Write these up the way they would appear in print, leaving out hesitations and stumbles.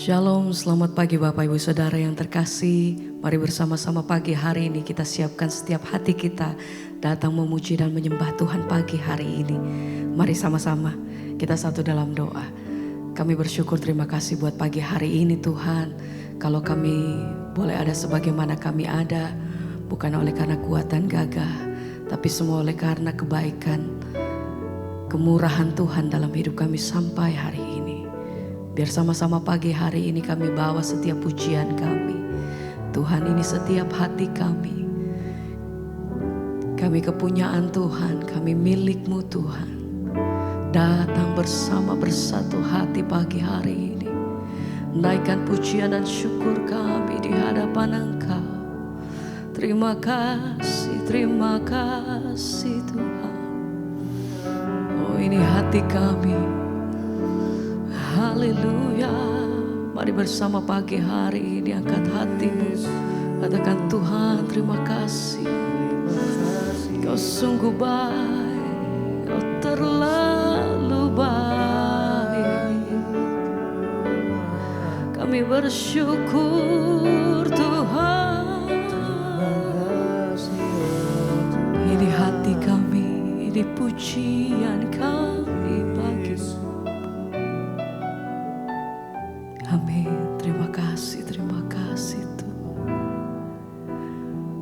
Shalom, selamat pagi Bapak Ibu Saudara yang terkasih. Mari bersama-sama pagi hari ini kita siapkan setiap hati kita datang memuji dan menyembah Tuhan pagi hari ini. Mari sama-sama kita satu dalam doa. Kami bersyukur, terima kasih buat pagi hari ini Tuhan. Kalau kami boleh ada sebagaimana kami ada, bukan oleh karena kuatan gagah, tapi semua oleh karena kebaikan, kemurahan Tuhan dalam hidup kami sampai hari ini. Biar sama-sama pagi hari ini kami bawa setiap pujian kami. Tuhan, ini setiap hati kami. Kami kepunyaan Tuhan, kami milik-Mu Tuhan. Datang bersama bersatu hati pagi hari ini. Naikkan pujian dan syukur kami di hadapan Engkau. Terima kasih Tuhan. Oh, ini hati kami. Haleluya. Mari bersama pagi hari ini angkat hatimu. Katakan, Tuhan terima kasih. Kau sungguh baik. Kau terlalu baik. Kami bersyukur Tuhan. Ini hati kami. Ini pujian kami pagi. Amin. Terima kasih Tuhan.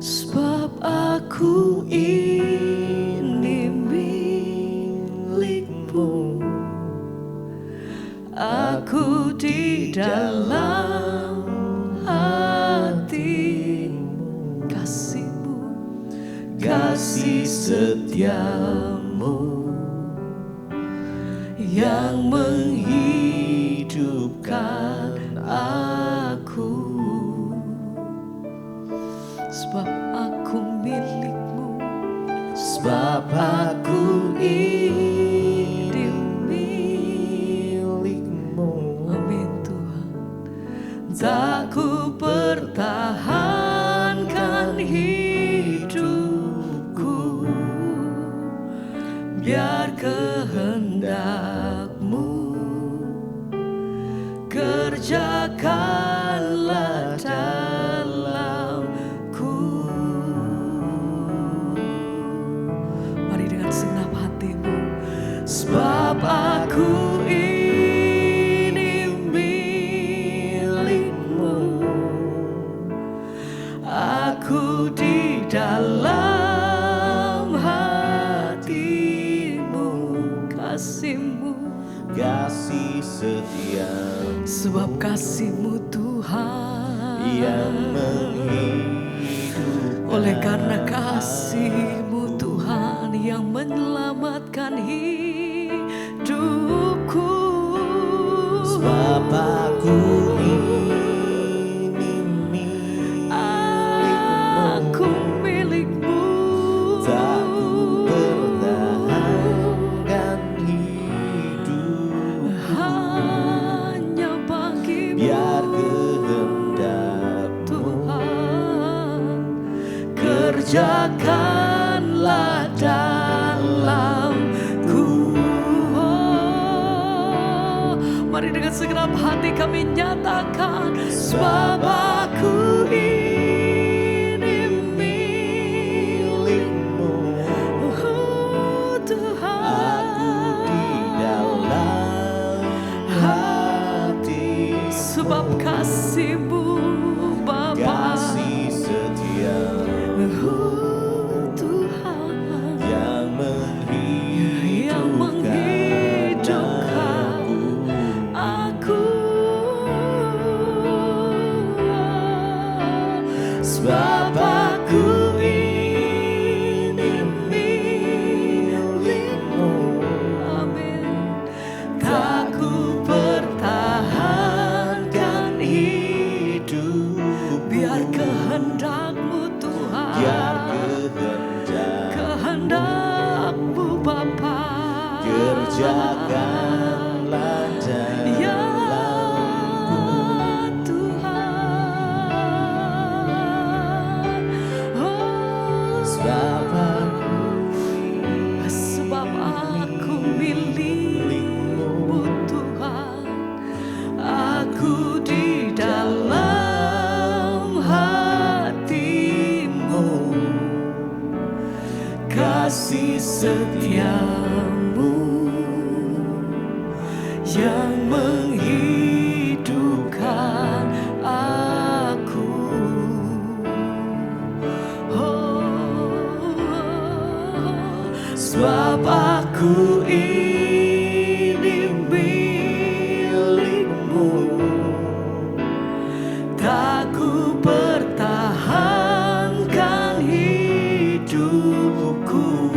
Sebab aku ini milik-Mu. Aku di dalam hati-Mu. Kasih-Mu, kasih setia-Mu yang menghidupkan aku. Sebab aku milik-Mu. Sebab aku ini milik-Mu. Amin Tuhan. Tak ku pertahankan hidupku, biar kehendak-Mu kerjakanlah dalamku. Mari dengan segenap hatimu. Sebab aku ini milik-Mu. Aku di dalam hati-Mu. Kasih-Mu, kasih setia. Sebab kasih-Mu Tuhan yang menghidupkan. Oleh karena kasih-Mu Tuhan yang menyelamatkan hidupku. Sebab aku ini milik-Mu. Aku milik-Mu. Tak ku pertahankan hidupku hanya bagi-Mu. Biar kehendak Tuhan kerjakanlah dalamku. Oh, mari dengan segenap hati kami nyatakan. Sebab aku ini milik-Mu. Oh, Tuhan. Aku di dalam hati. Sebab kasih-Mu Bapa, kasih setia. Oh, Tuhan yang menghidupkan aku. Sebab aku ini milik-Mu. Amin. Tak ku pertahankan hidup, biar kehendak-Mu Tuhan. Biar kehendak-Mu Bapa kerjakanlah dalamku. Ya Tuhan. Oh, sebab aku milik-Mu Tuhan. Aku di kasih setiamu yang menghidupkan aku. Sebab aku ini milikmu, tak ku pertahankan hidupku,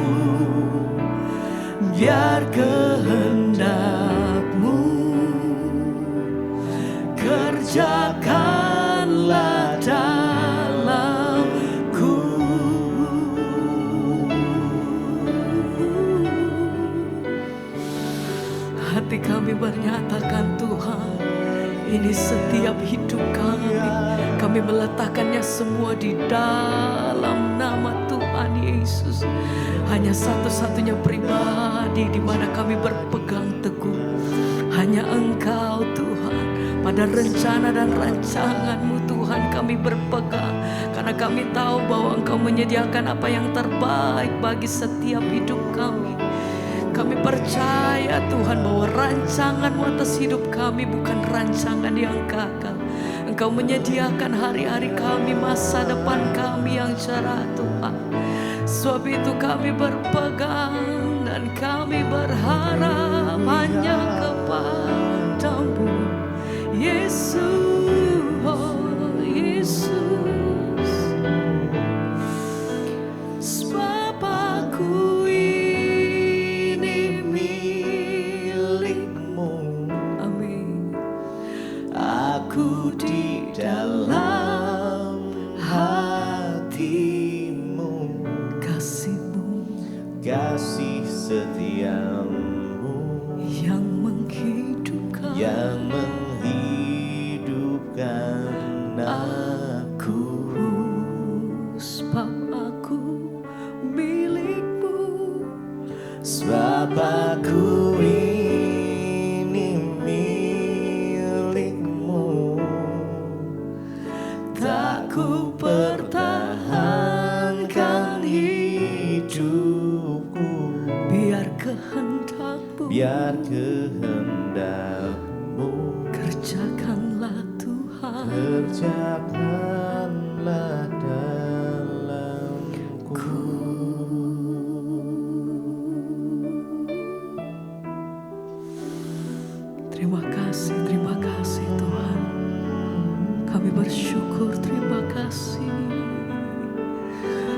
biar kehendakmu kerjakanlah dalamku. Hati kami menyatakan Tuhan, ini setiap hidup kami, kami meletakkannya semua di dalam nama Tuhan Yesus. Hanya satu-satunya pribadi di mana kami berpegang teguh, hanya Engkau Tuhan. Pada rencana dan rancangan-Mu Tuhan kami berpegang, karena kami tahu bahwa Engkau menyediakan apa yang terbaik bagi setiap hidup kami. Kami percaya Tuhan bahwa rancangan-Mu atas hidup kami bukan rancangan yang gagal. Engkau menyediakan hari-hari kami, masa depan kami yang cerah Tuhan. Sebab itu kami berpegang dan kami berharap hanya kepada-Mu, Yesus, oh Yesus. Sebab aku aku di dalam hati-Mu, kasih-Mu, kasih setiamu yang menghidupkan aku. Sebab aku milik-Mu, sebab aku ini milikmu, tak ku pertahankan hidupku, biar kehendak-Mu, biar kehendakmu kerjakanlah Tuhan, kerjakanlah dalamku. Terima kasih Tuhan. Kami bersyukur, terima kasih.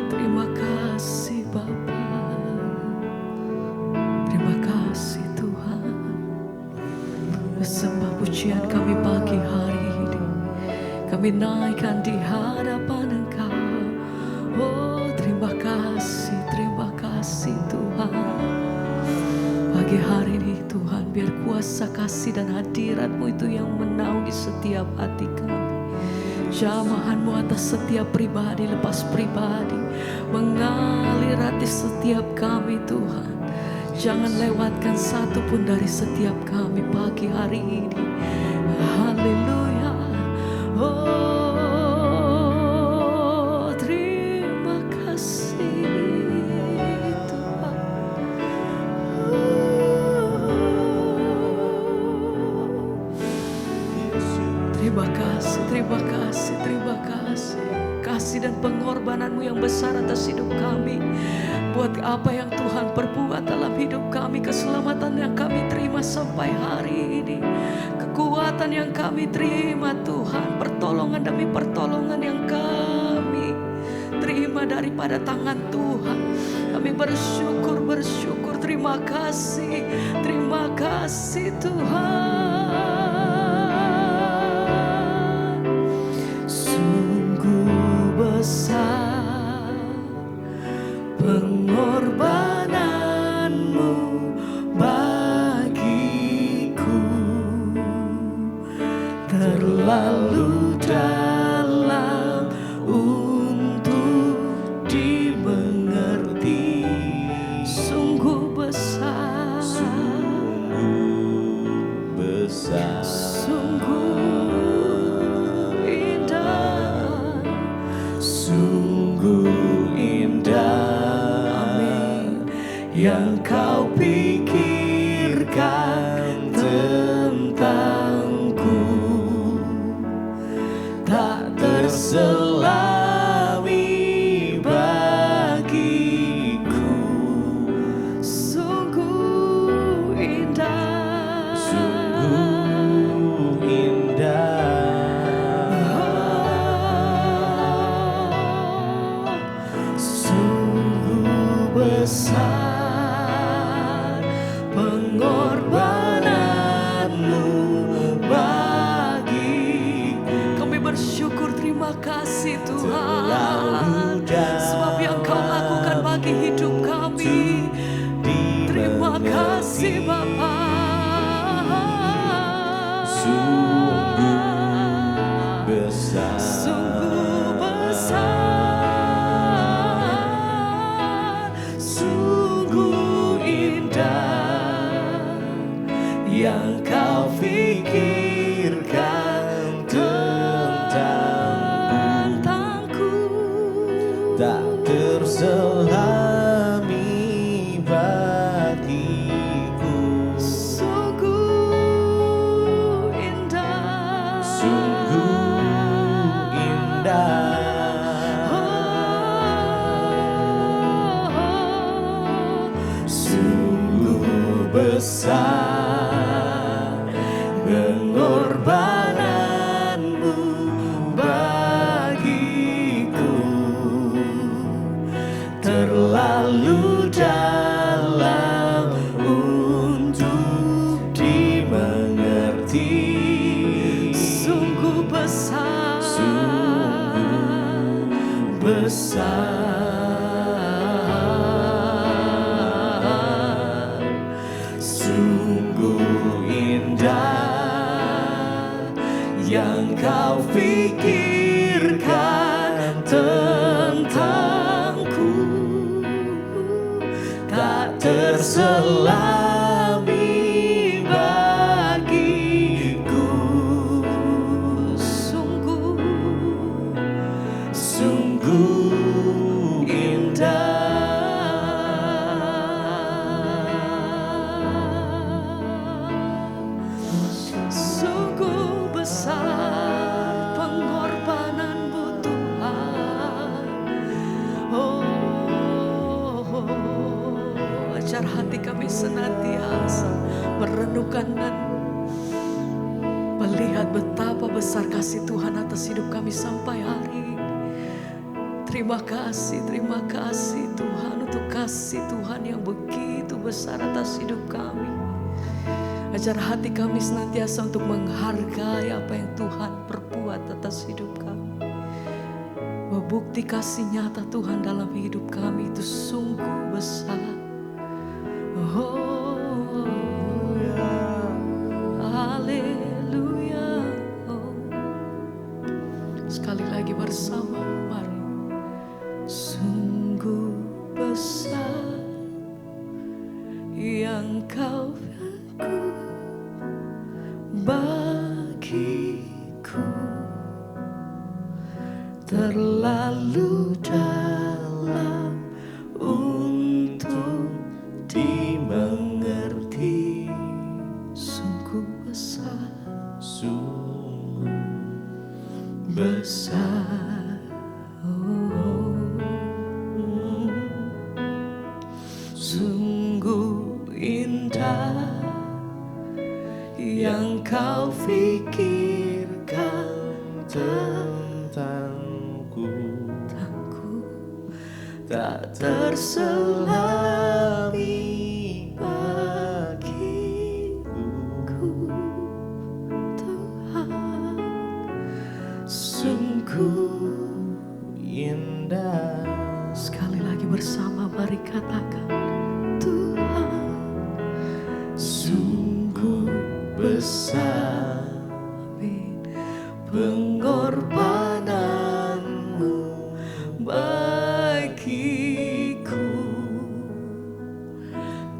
Terima kasih Bapa. Terima kasih Tuhan. Sembah pujian kami pagi hari ini, kami naikkan di hadapan Engkau. Oh terima kasih Tuhan. Pagi hari ini Tuhan, biar kuasa kasih dan hadirat-Mu itu yang menaungi setiap hati kami. Jamahan-Mu atas setiap pribadi lepas pribadi, mengalir hati setiap kami Tuhan. Jangan lewatkan satu pun dari setiap kami pagi hari ini. Haleluya. Oh terima kasih Tuhan. Terima kasih. Kasih dan pengorbanan-Mu yang besar atas hidup kami. Buat apa yang Tuhan perbuat dalam hidup kami, keselamatan yang kami terima sampai hari ini, kekuatan yang kami terima Tuhan, pertolongan demi pertolongan yang kami terima daripada tangan Tuhan. Kami bersyukur. Terima kasih Tuhan. Besar pengorbanan-Mu bagiku, terlalu dalam untuk dimengerti. Sungguh besar, sungguh indah, sungguh indah. Amin. yang kau pikirkan tentangku tak terselami bagiku. Sungguh indah, Sungguh indah, sungguh besar pengorbananmu bagiku. kami bersyukur, terima kasih Tuhan, Terlalu sebab yang kau lakukan bagi hidup kami. Terima kasih Bapa. Sungguh besar, Sungguh besar, sungguh indah yang kau pikirkan tentangku, tak terselami bagiku. sungguh indah, Sungguh indah, sungguh besar pengorbananmu bagiku, terlalu dalam untuk dimengerti. sungguh besar, Sungguh besar, sungguh indah yang kau pikirkan tentangku, tak terselami bagiku. Sungguh indah, sungguh besar pengorbananmu Tuhan. Ajar hati kami senantiasa merenungkan dan melihat betapa besar kasih Tuhan atas hidup kami sampai hari ini. Terima kasih Tuhan untuk kasih Tuhan yang begitu besar atas hidup kami. Ajar hati kami senantiasa untuk menghargai apa yang Tuhan perbuat atas hidup kami. Bahwa bukti kasih nyata Tuhan dalam hidup kami itu sungguh besar. Haleluya. Sekali lagi bersama, mari. Sungguh besar yang kau bagiku, terlalu dalam untuk dimengerti. sungguh besar, Sungguh besar, sungguh indah yang kau pikirkan tentangku, tak terselami bagiku. Tuhan. Sungguh indah, Sekali lagi bersama, mari katakan Tuhan. sungguh besar Amin. pengorbananmu bagiku,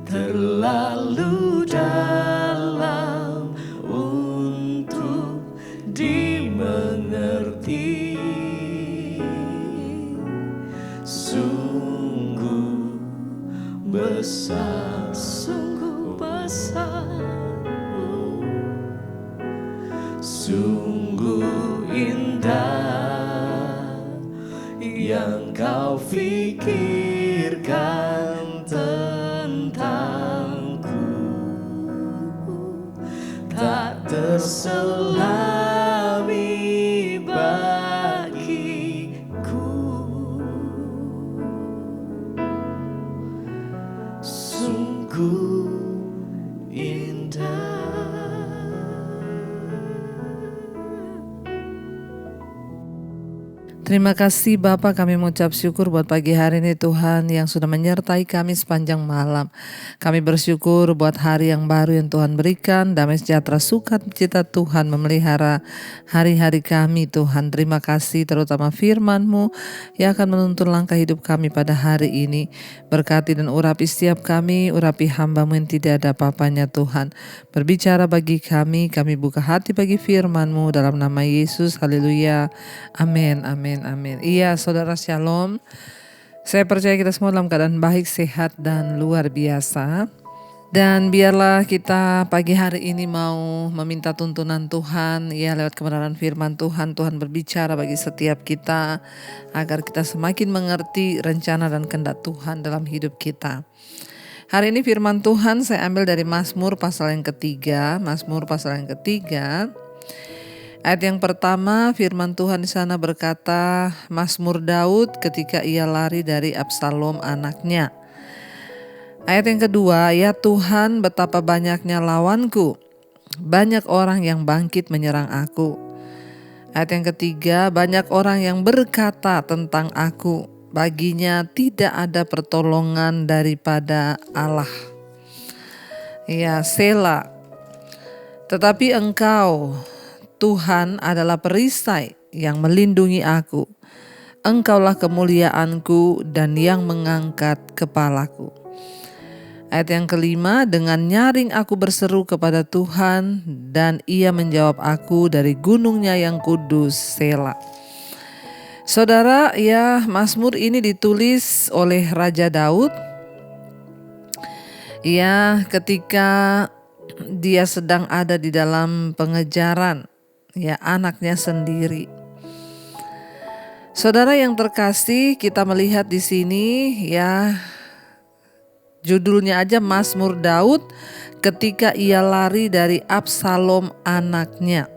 terlalu dalam untuk dimengerti. Sungguh besar, sungguh besar. sungguh indah yang kau pikirkan tentangku, tak terselami bagiku. Sungguh indah. Terima kasih Bapak, kami mengucap syukur buat pagi hari ini Tuhan yang sudah menyertai kami sepanjang malam. Kami bersyukur buat hari yang baru yang Tuhan berikan, damai sejahtera sukacita Tuhan memelihara hari-hari kami Tuhan. Terima kasih terutama firman-Mu yang akan menuntun langkah hidup kami pada hari ini. Berkati dan urapi setiap kami, urapi hamba-Mu yang tidak ada apa-apanya Tuhan. Berbicara bagi kami buka hati bagi firman-Mu dalam nama Yesus, haleluya, amin, amin. Amin. Iya, saudara, shalom. Saya percaya kita semua dalam keadaan baik, sehat, dan luar biasa. Dan biarlah kita pagi hari ini mau meminta tuntunan Tuhan, ya, lewat kebenaran firman Tuhan. Tuhan berbicara bagi setiap kita agar kita semakin mengerti rencana dan kehendak Tuhan dalam hidup kita. Hari ini firman Tuhan saya ambil dari Mazmur pasal yang ketiga. Mazmur pasal yang ketiga. Ayat yang pertama, firman Tuhan di sana berkata, Mazmur Daud ketika ia lari dari Absalom anaknya. Ayat yang kedua, ya Tuhan, betapa banyaknya lawanku, banyak orang yang bangkit menyerang aku. Ayat yang ketiga, banyak orang yang berkata tentang aku, baginya tidak ada pertolongan daripada Allah. Ya, Sela. Tetapi Engkau, Tuhan, adalah perisai yang melindungi aku. Engkaulah kemuliaanku dan yang mengangkat kepalaku. Ayat yang kelima, dengan nyaring aku berseru kepada Tuhan dan Ia menjawab aku dari gunungnya yang kudus, Sela. Saudara, ya, Mazmur ini ditulis oleh Raja Daud. Ya, ketika dia sedang ada di dalam pengejaran, ya, anaknya sendiri. Saudara yang terkasih, kita melihat di sini, ya, judulnya aja Mazmur Daud ketika ia lari dari Absalom anaknya.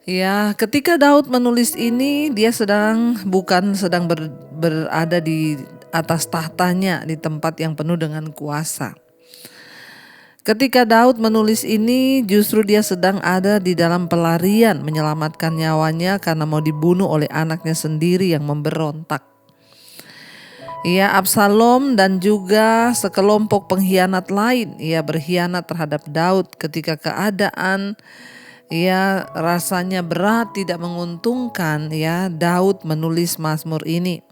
Ya, ketika Daud menulis ini, dia bukan sedang berada di atas tahtanya di tempat yang penuh dengan kuasa. Ketika Daud menulis ini, justru dia sedang ada di dalam pelarian menyelamatkan nyawanya karena mau dibunuh oleh anaknya sendiri yang memberontak. Ya, Absalom dan juga sekelompok pengkhianat lain, ia berkhianat terhadap Daud ketika keadaan ya rasanya berat, tidak menguntungkan, ya, Daud menulis Mazmur ini.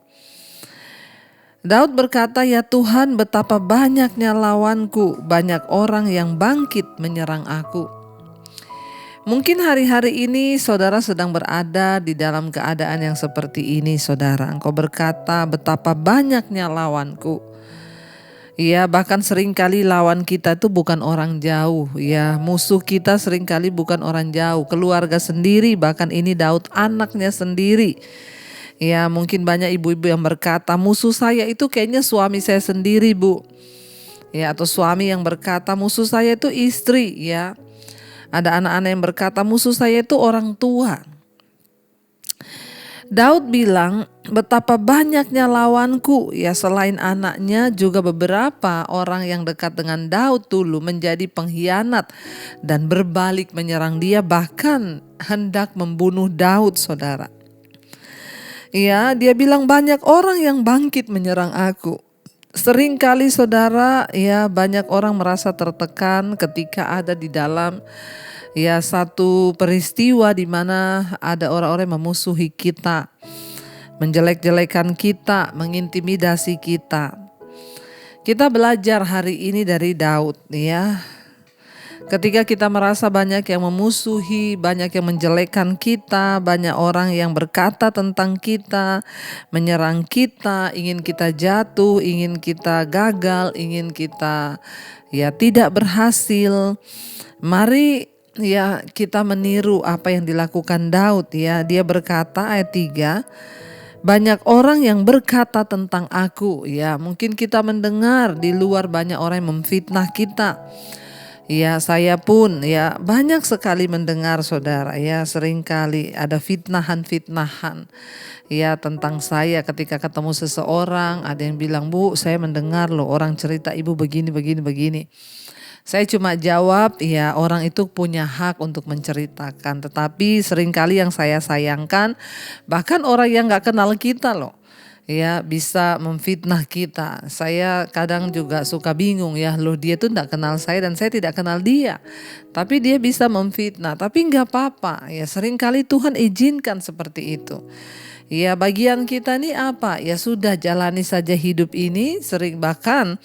Daud berkata, ya Tuhan, betapa banyaknya lawanku, banyak orang yang bangkit menyerang aku. Mungkin hari-hari ini saudara sedang berada di dalam keadaan yang seperti ini, saudara. Engkau berkata, betapa banyaknya lawanku. Ya, bahkan seringkali lawan kita itu bukan orang jauh. Ya, musuh kita seringkali bukan orang jauh, keluarga sendiri, bahkan ini Daud anaknya sendiri. Ya, mungkin banyak ibu-ibu yang berkata, musuh saya itu kayaknya suami saya sendiri, Bu. Ya, atau suami yang berkata, musuh saya itu istri, ya. Ada anak-anak yang berkata, musuh saya itu orang tua. Daud bilang, betapa banyaknya lawanku, ya, selain anaknya juga beberapa orang yang dekat dengan Daud dulu menjadi pengkhianat dan berbalik menyerang dia, bahkan hendak membunuh Daud, saudara. Ya, dia bilang banyak orang yang bangkit menyerang aku. Seringkali saudara, ya, banyak orang merasa tertekan ketika ada di dalam ya satu peristiwa di mana ada orang-orang yang memusuhi kita, menjelek-jelekan kita, mengintimidasi kita. Kita belajar hari ini dari Daud, ya. Ketika kita merasa banyak yang memusuhi, banyak yang menjelekkan kita, banyak orang yang berkata tentang kita, menyerang kita, ingin kita jatuh, ingin kita gagal, ingin kita tidak berhasil. Mari kita meniru apa yang dilakukan Daud ya. Dia berkata ayat 3, banyak orang yang berkata tentang aku ya. Mungkin kita mendengar di luar banyak orang yang memfitnah kita. Ya, saya pun banyak sekali mendengar saudara ya, seringkali ada fitnahan tentang saya ketika ketemu seseorang. Ada yang bilang, "Bu, saya mendengar loh orang cerita ibu begini." Saya cuma jawab, orang itu punya hak untuk menceritakan. Tetapi seringkali yang saya sayangkan, bahkan orang yang gak kenal kita loh, bisa memfitnah kita. Saya kadang juga suka bingung loh, dia tuh gak kenal saya dan saya tidak kenal dia. Tapi dia bisa memfitnah, tapi gak apa-apa. Seringkali Tuhan izinkan seperti itu. Bagian kita nih apa? Sudah jalani saja hidup ini. Sering bahkan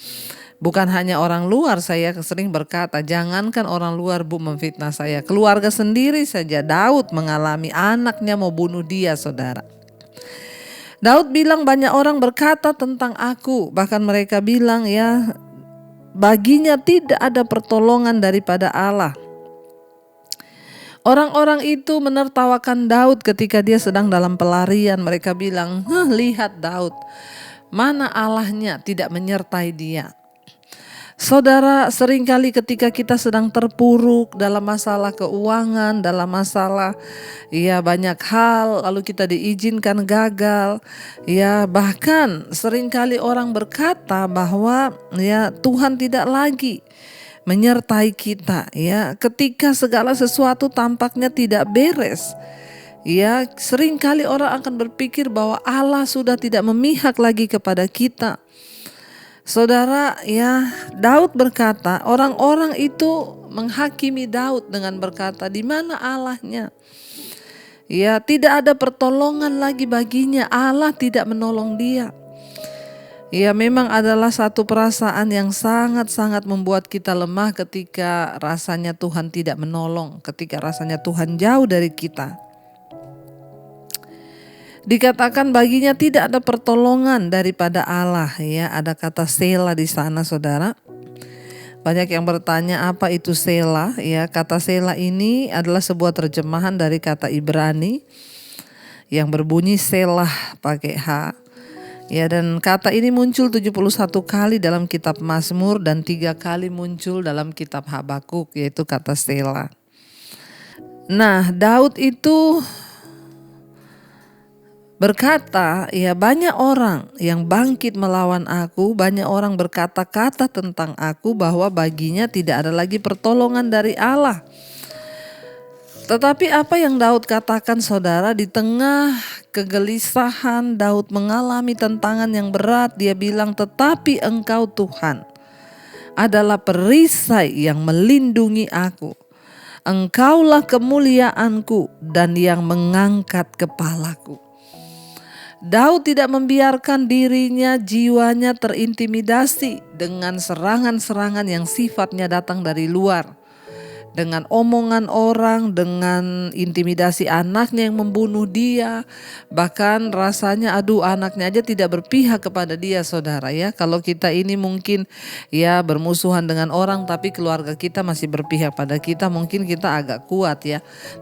bukan hanya orang luar, saya sering berkata, jangankan orang luar Bu memfitnah saya, keluarga sendiri saja. Daud mengalami anaknya mau bunuh dia saudara. Daud bilang banyak orang berkata tentang aku, bahkan mereka bilang baginya tidak ada pertolongan daripada Allah. Orang-orang itu menertawakan Daud ketika dia sedang dalam pelarian. Mereka bilang, lihat Daud, mana Allahnya tidak menyertai dia. Saudara, seringkali ketika kita sedang terpuruk dalam masalah keuangan, dalam masalah banyak hal, lalu kita diizinkan gagal, bahkan seringkali orang berkata bahwa Tuhan tidak lagi menyertai kita ketika segala sesuatu tampaknya tidak beres. Seringkali orang akan berpikir bahwa Allah sudah tidak memihak lagi kepada kita. Saudara, Daud berkata, orang-orang itu menghakimi Daud dengan berkata, di mana Allahnya? Tidak ada pertolongan lagi baginya, Allah tidak menolong dia. Memang adalah satu perasaan yang sangat-sangat membuat kita lemah ketika rasanya Tuhan tidak menolong, ketika rasanya Tuhan jauh dari kita. Dikatakan baginya tidak ada pertolongan daripada Allah ada kata Sela di sana saudara. Banyak yang bertanya apa itu Sela kata Sela ini adalah sebuah terjemahan dari kata Ibrani yang berbunyi Selah pakai H. Dan kata ini muncul 71 kali dalam kitab Mazmur dan 3 kali muncul dalam kitab Habakuk, yaitu kata Sela. Nah, Daud itu berkata, banyak orang yang bangkit melawan aku, banyak orang berkata-kata tentang aku bahwa baginya tidak ada lagi pertolongan dari Allah. Tetapi apa yang Daud katakan saudara, di tengah kegelisahan Daud mengalami tantangan yang berat, dia bilang, tetapi Engkau Tuhan adalah perisai yang melindungi aku. Engkaulah kemuliaanku dan yang mengangkat kepalaku. Daud tidak membiarkan dirinya, jiwanya terintimidasi dengan serangan-serangan yang sifatnya datang dari luar. Dengan omongan orang, dengan intimidasi anaknya yang membunuh dia. Bahkan rasanya anaknya aja tidak berpihak kepada dia saudara Kalau kita ini mungkin bermusuhan dengan orang tapi keluarga kita masih berpihak pada kita, mungkin kita agak kuat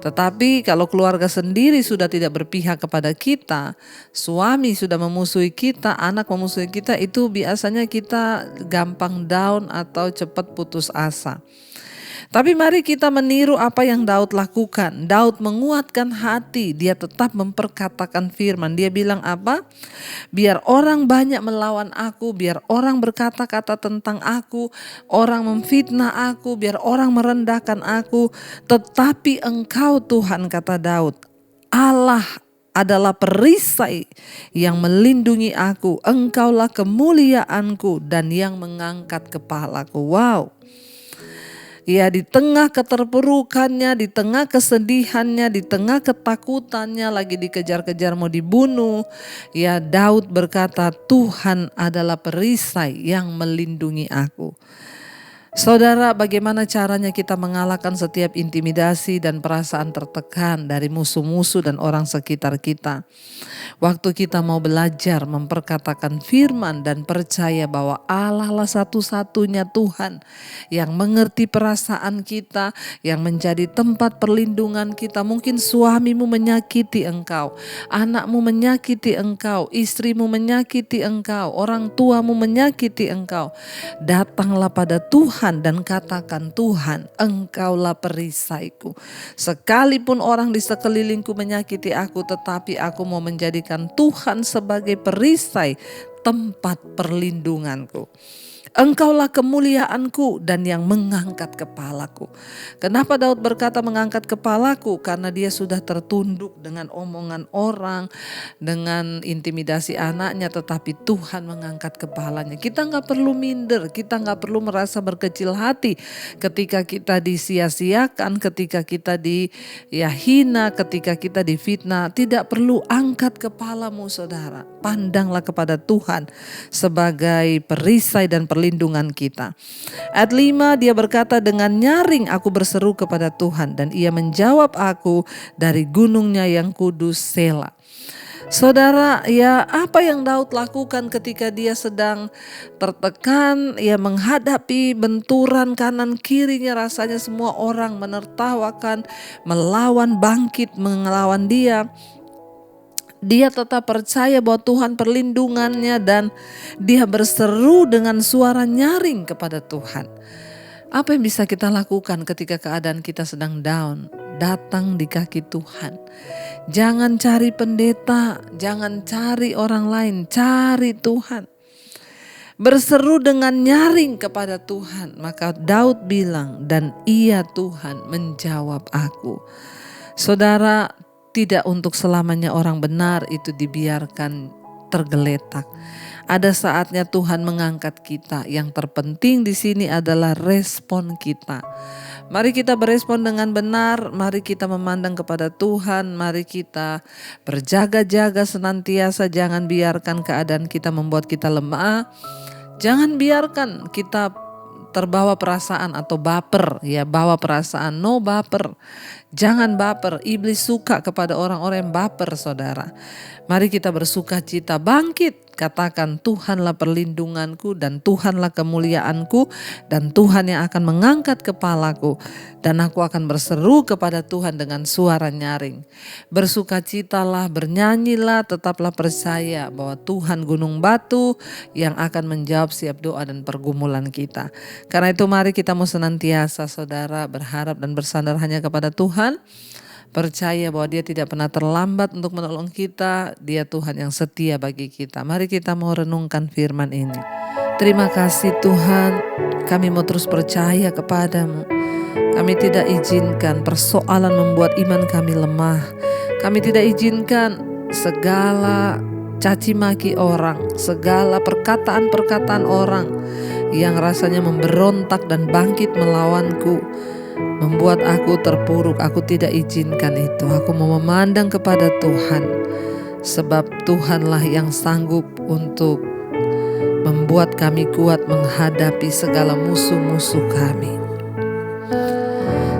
Tetapi kalau keluarga sendiri sudah tidak berpihak kepada kita, suami sudah memusuhi kita, anak memusuhi kita, itu biasanya kita gampang down atau cepat putus asa. Tapi mari kita meniru apa yang Daud lakukan. Daud menguatkan hati, dia tetap memperkatakan firman. Dia bilang apa? Biar orang banyak melawan aku, biar orang berkata-kata tentang aku, orang memfitnah aku, biar orang merendahkan aku. Tetapi Engkau Tuhan, kata Daud, Allah adalah perisai yang melindungi aku. Engkaulah kemuliaanku dan yang mengangkat kepalaku. Wow. Di tengah keterpurukannya, di tengah kesedihannya, di tengah ketakutannya, lagi dikejar-kejar mau dibunuh. Daud berkata, Tuhan adalah perisai yang melindungi aku. Saudara, bagaimana caranya kita mengalahkan setiap intimidasi dan perasaan tertekan dari musuh-musuh dan orang sekitar kita? Waktu kita mau belajar memperkatakan firman dan percaya bahwa Allah lah satu-satunya Tuhan yang mengerti perasaan kita, yang menjadi tempat perlindungan kita. Mungkin suamimu menyakiti engkau, anakmu menyakiti engkau, istrimu menyakiti engkau, orang tuamu menyakiti engkau. Datanglah pada Tuhan dan katakan, Tuhan, engkaulah perisaiku. Sekalipun orang di sekelilingku menyakiti aku, tetapi aku mau menjadikan Tuhan sebagai perisai, tempat perlindunganku. Engkaulah kemuliaanku dan yang mengangkat kepalaku. Kenapa Daud berkata mengangkat kepalaku? Karena dia sudah tertunduk dengan omongan orang, dengan intimidasi anaknya, tetapi Tuhan mengangkat kepalanya. Kita gak perlu minder, kita gak perlu merasa berkecil hati ketika kita disia-siakan, ketika kita dihina, ketika kita difitnah. Tidak perlu, angkat kepalamu saudara. Pandanglah kepada Tuhan sebagai perisai dan perlindungan kita. Ayat 5 dia berkata, dengan nyaring aku berseru kepada Tuhan dan ia menjawab aku dari gunungnya yang kudus Sela. Saudara, ya apa yang Daud lakukan ketika dia sedang tertekan, ia menghadapi benturan kanan kirinya, rasanya semua orang menertawakan, melawan, bangkit melawan dia. Dia tetap percaya bahwa Tuhan perlindungannya dan dia berseru dengan suara nyaring kepada Tuhan. Apa yang bisa kita lakukan ketika keadaan kita sedang down? Datang di kaki Tuhan. Jangan cari pendeta, jangan cari orang lain, cari Tuhan. Berseru dengan nyaring kepada Tuhan. Maka Daud bilang, dan ia Tuhan menjawab aku. Saudara, tidak untuk selamanya orang benar itu dibiarkan tergeletak. Ada saatnya Tuhan mengangkat kita. Yang terpenting di sini adalah respon kita. Mari kita berespon dengan benar, mari kita memandang kepada Tuhan, mari kita berjaga-jaga senantiasa, jangan biarkan keadaan kita membuat kita lemah. Jangan biarkan kita terbawa perasaan atau baper, ya bawa perasaan, no baper. Jangan baper, iblis suka kepada orang-orang yang baper saudara. Mari kita bersuka cita, bangkit, katakan Tuhanlah perlindunganku dan Tuhanlah kemuliaanku dan Tuhan yang akan mengangkat kepalaku. Dan aku akan berseru kepada Tuhan dengan suara nyaring. Bersukacitalah, bernyanyilah, tetaplah percaya bahwa Tuhan gunung batu yang akan menjawab setiap doa dan pergumulan kita. Karena itu mari kita mau senantiasa saudara berharap dan bersandar hanya kepada Tuhan. Percaya bahwa dia tidak pernah terlambat untuk menolong kita. Dia Tuhan yang setia bagi kita. Mari kita mau renungkan firman ini. Terima kasih Tuhan, kami mau terus percaya kepadamu. Kami tidak izinkan persoalan membuat iman kami lemah. Kami tidak izinkan segala caci maki orang, segala perkataan-perkataan orang yang rasanya memberontak dan bangkit melawanku, membuat aku terpuruk. Aku tidak izinkan itu. Aku mau memandang kepada Tuhan, sebab Tuhanlah yang sanggup untuk membuat kami kuat menghadapi segala musuh-musuh kami.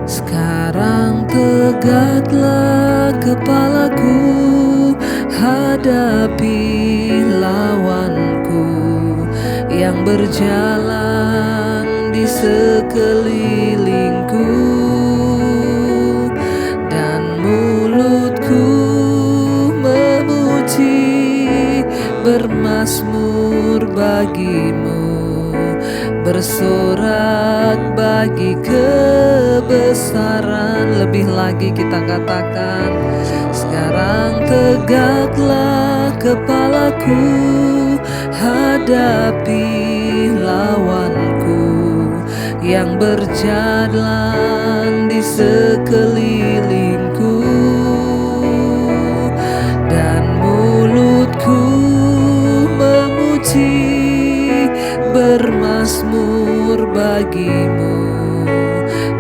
Sekarang tegaklah kepalaku, hadapi lawanku yang berjalan di sekelilingku, dan mulutku memuji, bermazmur bagimu, bersorak bagi kebesaran. Lebih lagi kita katakan, sekarang tegaklah kepalaku, hadapi lawanku yang berjalan di sekelilingku, dan mulutku memuji, bermazmur bagimu,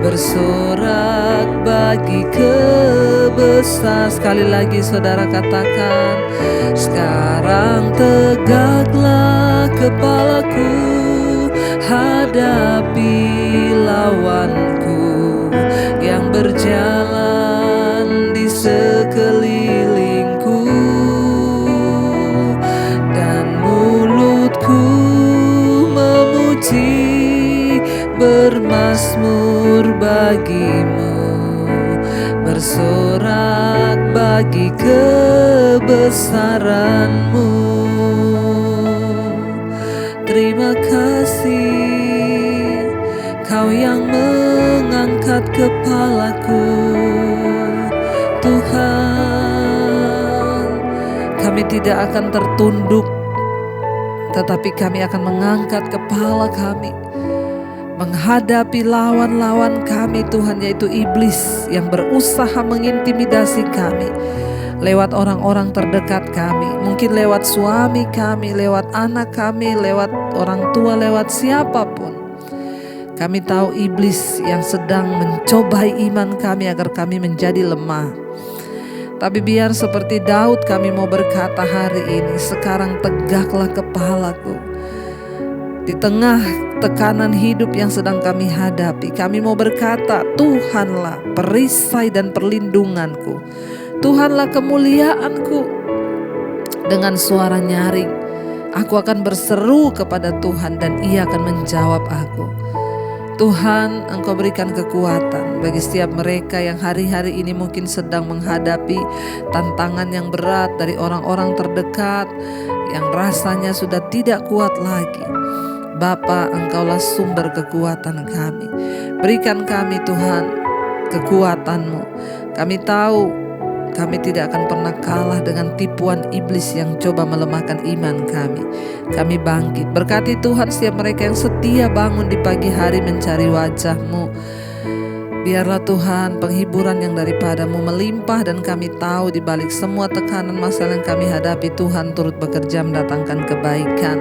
bersorak bagi kebesaran. Sekali lagi saudara katakan, sekarang tegaklah kepalaku, menghadapi lawanku yang berjalan di sekelilingku, dan mulutku memuji bermazmur bagimu, bersorak bagi kebesaranmu. Terima kasih, Kau yang mengangkat kepalaku, Tuhan. Kami tidak akan tertunduk, tetapi kami akan mengangkat kepala kami menghadapi lawan-lawan kami, Tuhan, yaitu iblis yang berusaha mengintimidasi kami lewat orang-orang terdekat kami, mungkin lewat suami kami, lewat anak kami, lewat orang tua, lewat siapapun. Kami tahu iblis yang sedang mencobai iman kami agar kami menjadi lemah. Tapi biar seperti Daud kami mau berkata hari ini, sekarang tegaklah kepalaku. Di tengah tekanan hidup yang sedang kami hadapi, kami mau berkata, Tuhanlah perisai dan perlindunganku, Tuhanlah kemuliaanku. Dengan suara nyaring, aku akan berseru kepada Tuhan dan Ia akan menjawab aku. Tuhan, Engkau berikan kekuatan bagi setiap mereka yang hari-hari ini mungkin sedang menghadapi tantangan yang berat dari orang-orang terdekat yang rasanya sudah tidak kuat lagi. Bapa, Engkaulah sumber kekuatan kami. Berikan kami, Tuhan, kekuatan-Mu. Kami tahu kami tidak akan pernah kalah dengan tipuan iblis yang coba melemahkan iman kami. Kami bangkit. Berkati Tuhan setiap mereka yang setia bangun di pagi hari mencari wajah-Mu. Biarlah Tuhan penghiburan yang daripada-Mu melimpah, dan kami tahu di balik semua tekanan masalah yang kami hadapi, Tuhan turut bekerja mendatangkan kebaikan.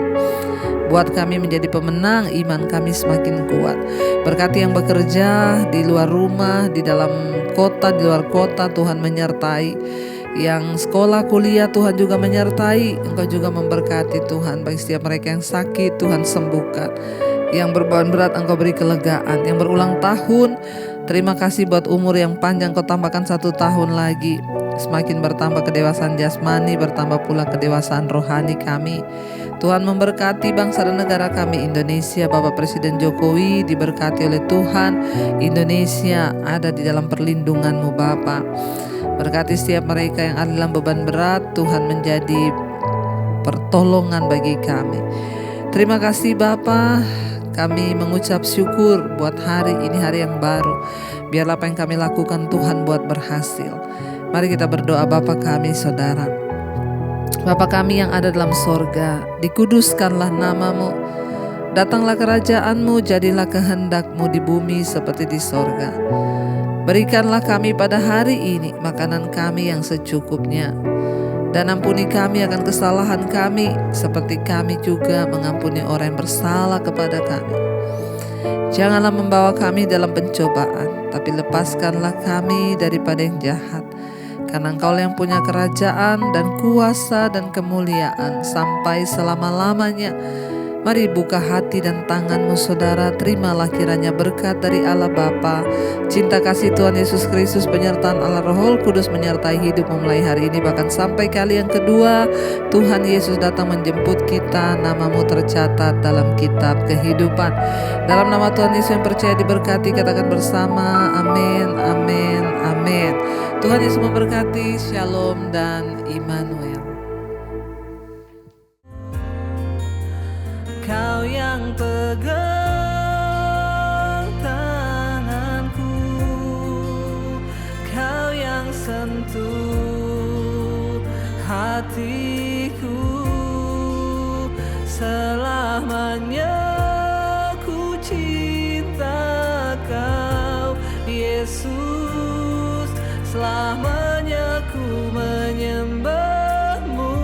Buat kami menjadi pemenang, iman kami semakin kuat. Berkati yang bekerja di luar rumah, di dalam kota, di luar kota, Tuhan menyertai. Yang sekolah, kuliah, Tuhan juga menyertai. Engkau juga memberkati Tuhan. Bagi setiap mereka yang sakit, Tuhan sembuhkan. Yang beban berat, Engkau beri kelegaan. Yang berulang tahun, terima kasih buat umur yang panjang, Kau tambahkan 1 tahun lagi. Semakin bertambah kedewasaan jasmani, bertambah pula kedewasaan rohani kami. Tuhan memberkati bangsa dan negara kami Indonesia. Bapak Presiden Jokowi diberkati oleh Tuhan. Indonesia ada di dalam perlindungan-Mu Bapa. Berkati setiap mereka yang ada dalam beban berat, Tuhan menjadi pertolongan bagi kami. Terima kasih Bapa. Kami mengucap syukur buat hari ini, hari yang baru. Biarlah apa yang kami lakukan Tuhan buat berhasil. Mari kita berdoa. Bapa kami, Saudara, Bapa kami yang ada dalam sorga, dikuduskanlah nama-Mu. Datanglah kerajaan-Mu, jadilah kehendak-Mu di bumi seperti di sorga. Berikanlah kami pada hari ini makanan kami yang secukupnya. Dan ampuni kami akan kesalahan kami, seperti kami juga mengampuni orang yang bersalah kepada kami. Janganlah membawa kami dalam pencobaan, tapi lepaskanlah kami daripada yang jahat. Karena Engkau yang punya kerajaan dan kuasa dan kemuliaan sampai selama-lamanya. Mari buka hati dan tangan-Mu Saudara. Terimalah kiranya berkat dari Allah Bapa, cinta kasih Tuhan Yesus Kristus, penyertaan Allah Roh Kudus menyertai hidup memulai hari ini bahkan sampai kali yang kedua. Tuhan Yesus datang menjemput kita, nama-Mu tercatat dalam kitab kehidupan. Dalam nama Tuhan Yesus yang percaya diberkati, katakan bersama amin, amin, amin. Tuhan Yesus memberkati. Shalom dan Immanuel. Kau yang pegang tanganku, Kau yang sentuh hatiku. Selamanya ku cinta Kau Yesus, selamanya ku menyembah-Mu.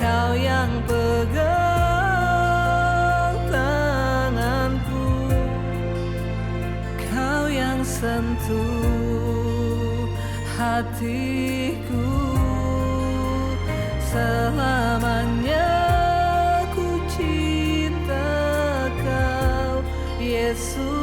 Kau yang pegang sentuh hatiku. Selamanya ku cinta Yesus.